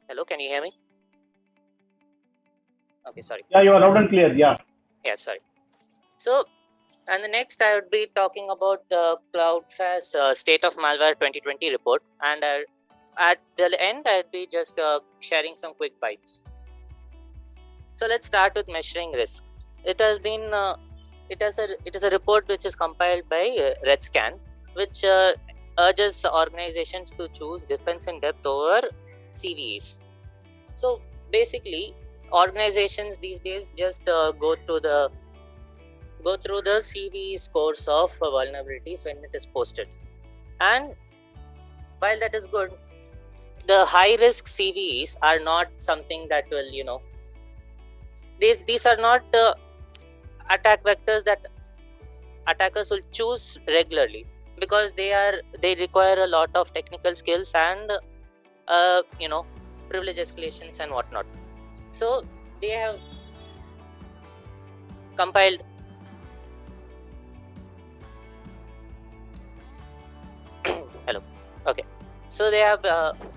Hello, can you hear me? Okay, sorry. Yeah, you are loud and clear. Yeah. Yeah, sorry. So, and the next I would be talking about the Cloudflare's State of Malware 2020 report, and at the end I'd be just sharing some quick bites. So let's start with measuring risk. It has been it is a report which is compiled by RedScan, which urges organizations to choose defense in depth over CVEs. So basically, organizations these days just go through the CVE scores of vulnerabilities when it is posted, and while that is good, the high risk CVEs are not something that will these are not attack vectors that attackers will choose regularly, because they require a lot of technical skills and privilege escalations and whatnot. So they have compiled hello okay so they have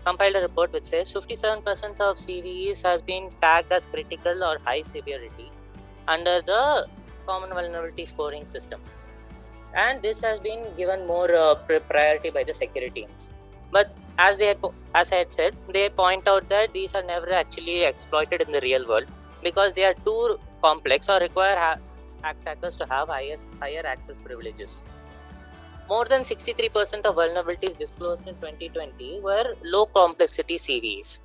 compiled a report which says 57% of CVEs has been tagged as critical or high severity under the common vulnerability scoring system, and this has been given more priority by the security teams. But as I had said, they point out that these are never actually exploited in the real world because they are too complex or require attackers to have higher access privileges. More than 63% of vulnerabilities disclosed in 2020 were low complexity CVEs.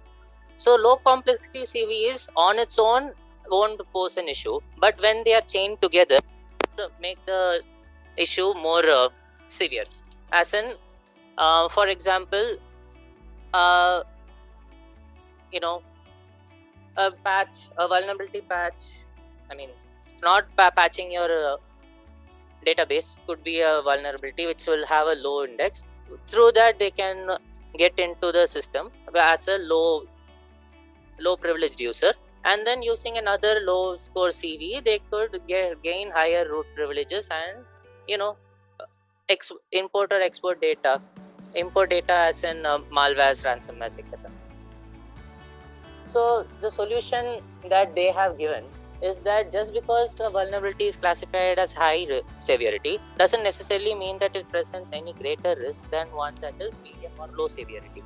So low complexity CVEs on its own won't pose an issue, but when they are chained together, make the issue more severe. As in, for example, uh, a vulnerability patch. I mean, not patching your database could be a vulnerability which will have a low index. Through that, they can get into the system as a low privileged user, and then using another low score CV, they could gain higher root privileges and import or export data, import data as in malwares, ransomwares, etc. So the solution that they have given is that just because a vulnerability is classified as high severity doesn't necessarily mean that it presents any greater risk than one that is medium or low severity.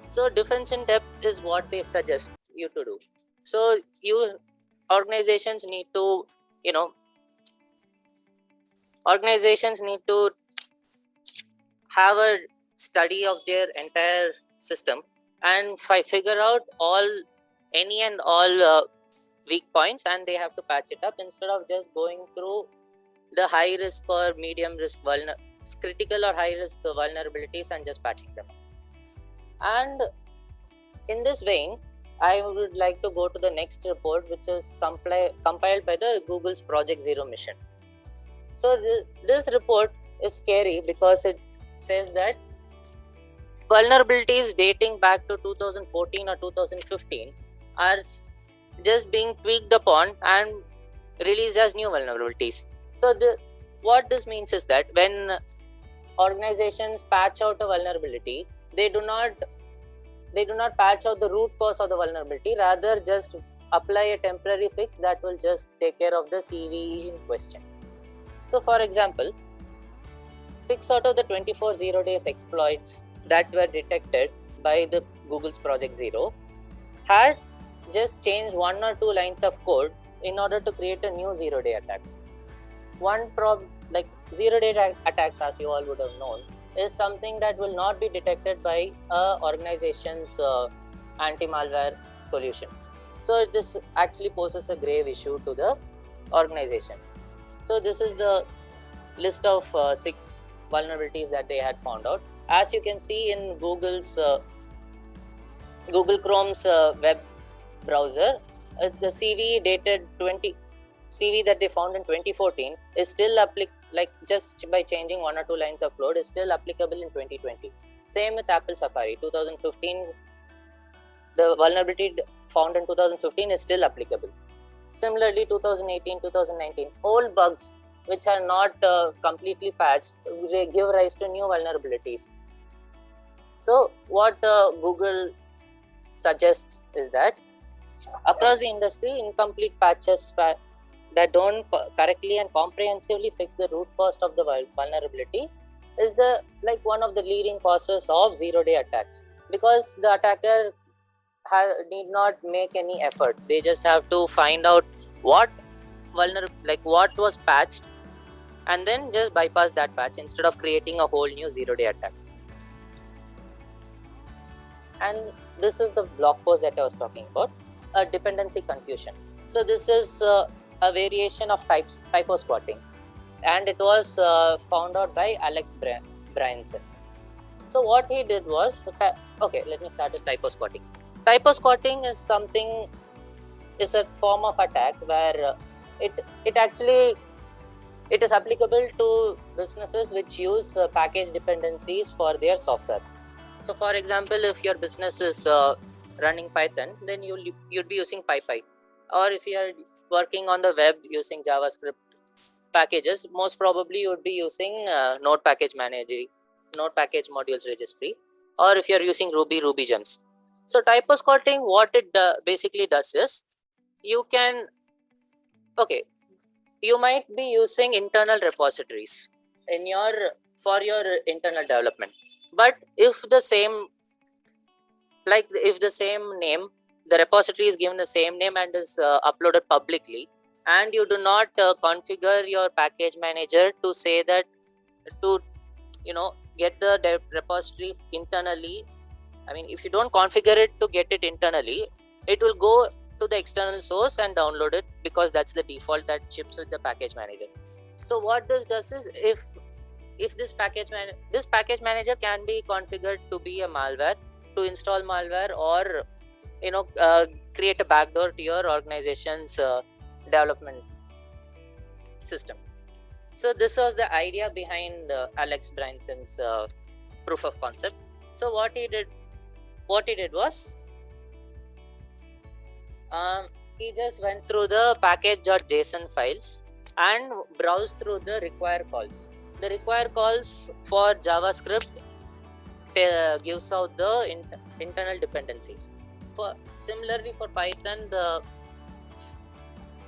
So defense in depth is what they suggest you to do. So organizations need to organizations need to have a study of their entire system and figure out any and all weak points, and they have to patch it up instead of just going through the high risk or medium risk critical or high risk vulnerabilities and just patching them up. And in this vein, I would like to go to the next report, which is compiled by the Google's Project Zero mission. So this report is scary because it says that vulnerabilities dating back to 2014 or 2015 are just being tweaked upon and released as new vulnerabilities. So what this means is that when organizations patch out a vulnerability, they do not patch out the root cause of the vulnerability, rather just apply a temporary fix that will just take care of the CVE in question. So for example, 6 out of the 24 zero days exploits that were detected by the Google's Project Zero had just changed one or two lines of code in order to create a new zero-day attack. One like zero-day attacks, as you all would have known, is something that will not be detected by a organization's anti-malware solution. So this actually poses a grave issue to the organization. So this is the list of 6 vulnerabilities that they had found out. As you can see in Google's Google Chrome's web browser, the CV that they found in 2014 is still like just by changing one or two lines of code is still applicable in 2020. Same with Apple Safari. 2015, the vulnerability found in 2015 is still applicable. Similarly, 2018, 2019, old bugs which are not completely patched give rise to new vulnerabilities. So what Google suggests is that across the industry, incomplete patches that don't correctly and comprehensively fix the root cause of the vulnerability is the one of the leading causes of zero-day attacks, because the attacker need not make any effort. They just have to find out what what was patched, and then just bypass that patch instead of creating a whole new zero-day attack. And this is the blog post that I was talking about, dependency confusion. So this is a variation of typo squatting, and it was found out by Alex Bryanson. So what he did was, okay, let me start with typo squatting. Typo squatting is a form of attack where it is applicable to businesses which use package dependencies for their softwares. So for example, if your business is running Python, then you'd be using PyPy. Or if you are working on the web using JavaScript packages, most probably you would be using Node Package Manager, Node Package Modules Registry, or if you're using Ruby gems. So typo squatting, what it basically does is, you might be using internal repositories for your internal development, but if the same name, the repository is given the same name and is uploaded publicly, and you do not configure your package manager to say that to get the repository internally. I mean, if you don't configure it to get it internally, it will go to the external source and download it, because that's the default that ships with the package manager. So what this does is, if this package manager can be configured to be a malware, to install malware, or create a backdoor to your organization's development system. So this was the idea behind Alex Bryanson's proof of concept. So what he did was, he just went through the package.json files and browsed through the require calls. The require calls for JavaScript gives out the internal dependencies. Similarly for Python, the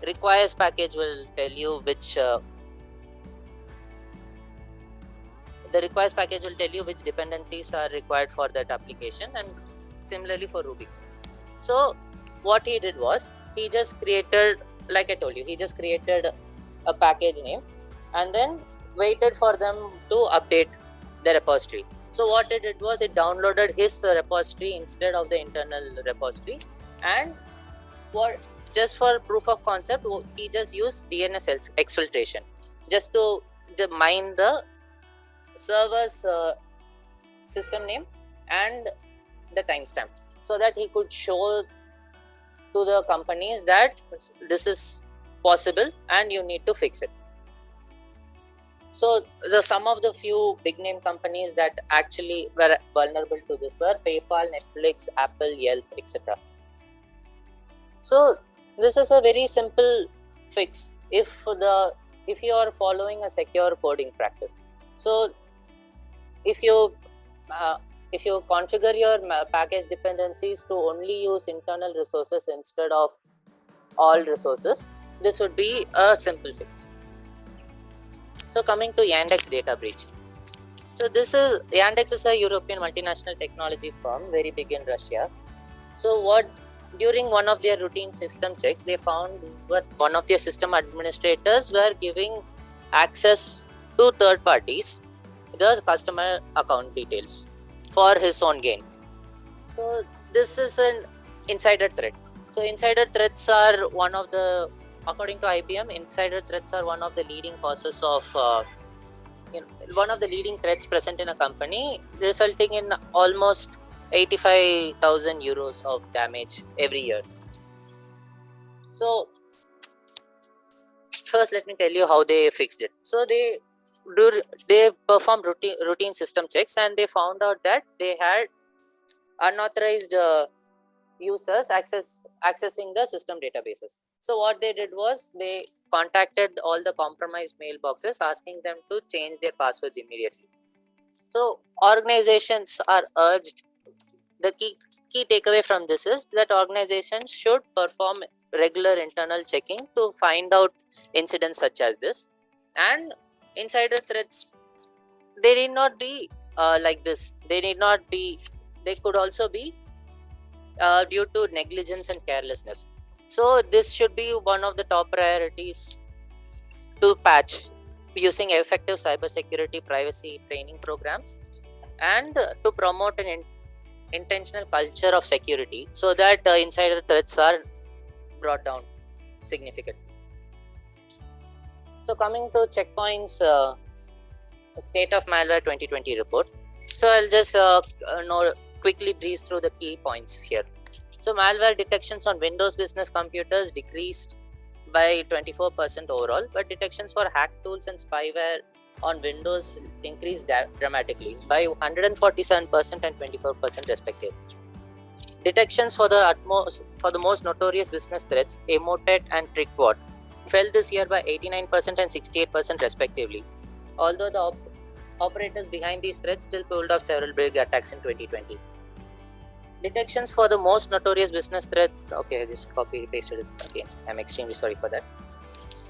requires package will tell you which dependencies are required for that application, and similarly for Ruby. So what he did was, he just created, like I told you, he just created a package name and then waited for them to update the repository. So what it did was, it downloaded his repository instead of the internal repository, and just for proof of concept, he just used DNS exfiltration just to mine the server's system name and the timestamp, so that he could show to the companies that this is possible and you need to fix it. So some of the few big name companies that actually were vulnerable to this were PayPal, Netflix, Apple, Yelp, etc. So this is a very simple fix if you are following a secure coding practice. So if you configure your package dependencies to only use internal resources instead of all resources, this would be a simple fix. So coming to Yandex data breach. So Yandex is a European multinational technology firm, very big in Russia. So during one of their routine system checks, they found that one of their system administrators were giving access to third parties the customer account details for his own gain. So this is an insider threat. So insider threats are according to IBM, insider threats are one of the leading causes of one of the leading threats present in a company, resulting in almost 85,000 euros of damage every year. So first, let me tell you how they fixed it. So they performed routine system checks, and they found out that they had unauthorized users accessing the system databases. So what they did was, they contacted all the compromised mailboxes, asking them to change their passwords immediately. So organizations are urged, the key takeaway from this is that organizations should perform regular internal checking to find out incidents such as this. And insider threats, they need not be like this. They could also be due to negligence and carelessness. So this should be one of the top priorities to patch using effective cybersecurity privacy training programs, and to promote an intentional culture of security so that insider threats are brought down significantly. So coming to Checkpoint's State of Malware 2020 report. So I'll just quickly breeze through the key points here. So malware detections on Windows business computers decreased by 24% overall, but detections for hack tools and spyware on Windows increased dramatically by 147% and 24% respectively. Detections for the most notorious business threats, Emotet and TrickBot, fell this year by 89% and 68% respectively. Although the operators behind these threats still pulled off several big attacks in 2020. Detections for the most notorious business threat. Okay, I just copy pasted it again. I'm extremely sorry for that.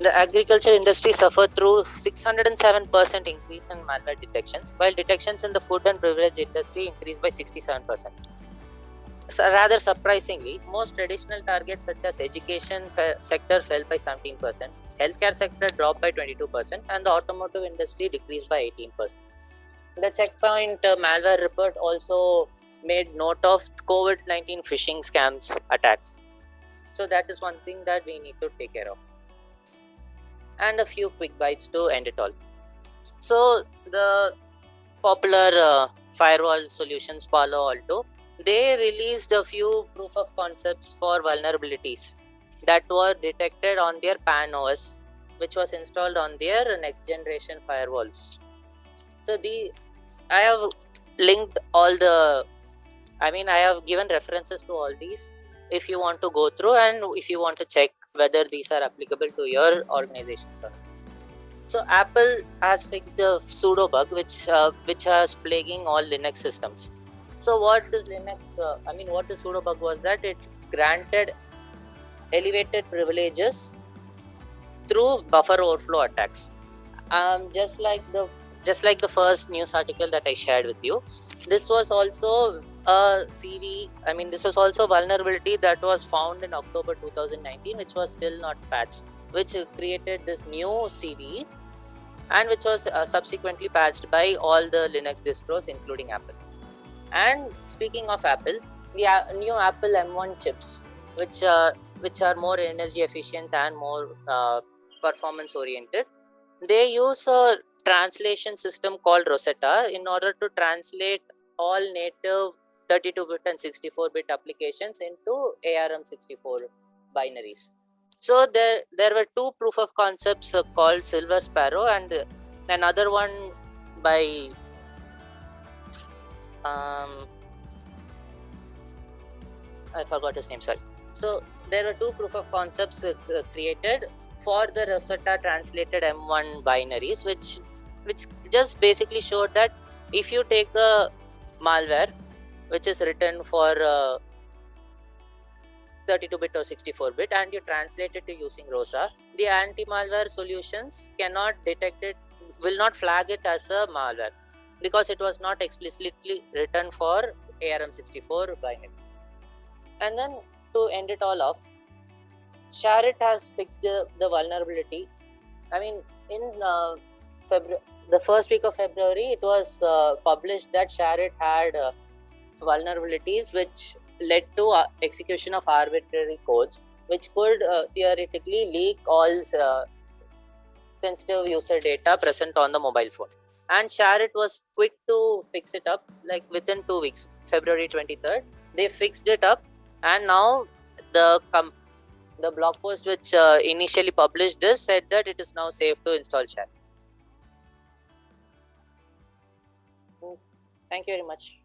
The agriculture industry suffered through 607% increase in malware detections, while detections in the food and beverage industry increased by 67%. So rather surprisingly, most traditional targets such as education sector fell by 17%, healthcare sector dropped by 22%, and the automotive industry decreased by 18%. The Checkpoint malware report also made note of COVID-19 phishing scams attacks. So that is one thing that we need to take care of. And a few quick bites to end it all. So the popular firewall solutions, Palo Alto, they released a few proof of concepts for vulnerabilities that were detected on their PAN OS, which was installed on their next generation firewalls. So I have linked all the, I have given references to all these if you want to go through and if you want to check whether these are applicable to your organizations or not. So Apple has fixed a pseudo bug which has plaguing all Linux systems. So what does what the pseudo bug was that it granted elevated privileges through buffer overflow attacks. Just like the first news article that I shared with you, this was also a this was also a vulnerability that was found in October 2019, which was still not patched, which created this new CVE, and which was subsequently patched by all the Linux distros, including Apple. And speaking of Apple, the new Apple M1 chips, which are more energy efficient and more performance oriented, they use a translation system called Rosetta in order to translate all native 32-bit and 64-bit applications into ARM64 binaries. So there were two proof of concepts called Silver Sparrow and another one by I forgot his name, sorry. So there were two proof of concepts created for the Rosetta translated M1 binaries, which just basically showed that if you take a malware which is written for 32-bit or 64-bit and you translate it to using ROSA, the anti-malware solutions cannot detect it, will not flag it as a malware because it was not explicitly written for ARM64 binaries. And then to end it all off, SHAREit has fixed the vulnerability. In the first week of February, it was published that SHAREit had vulnerabilities which led to execution of arbitrary codes, which could theoretically leak all sensitive user data present on the mobile phone. And SHAREit was quick to fix it up, like within 2 weeks, February 23rd. They fixed it up, and now the blog post which initially published this said that it is now safe to install SHAREit. Thank you very much.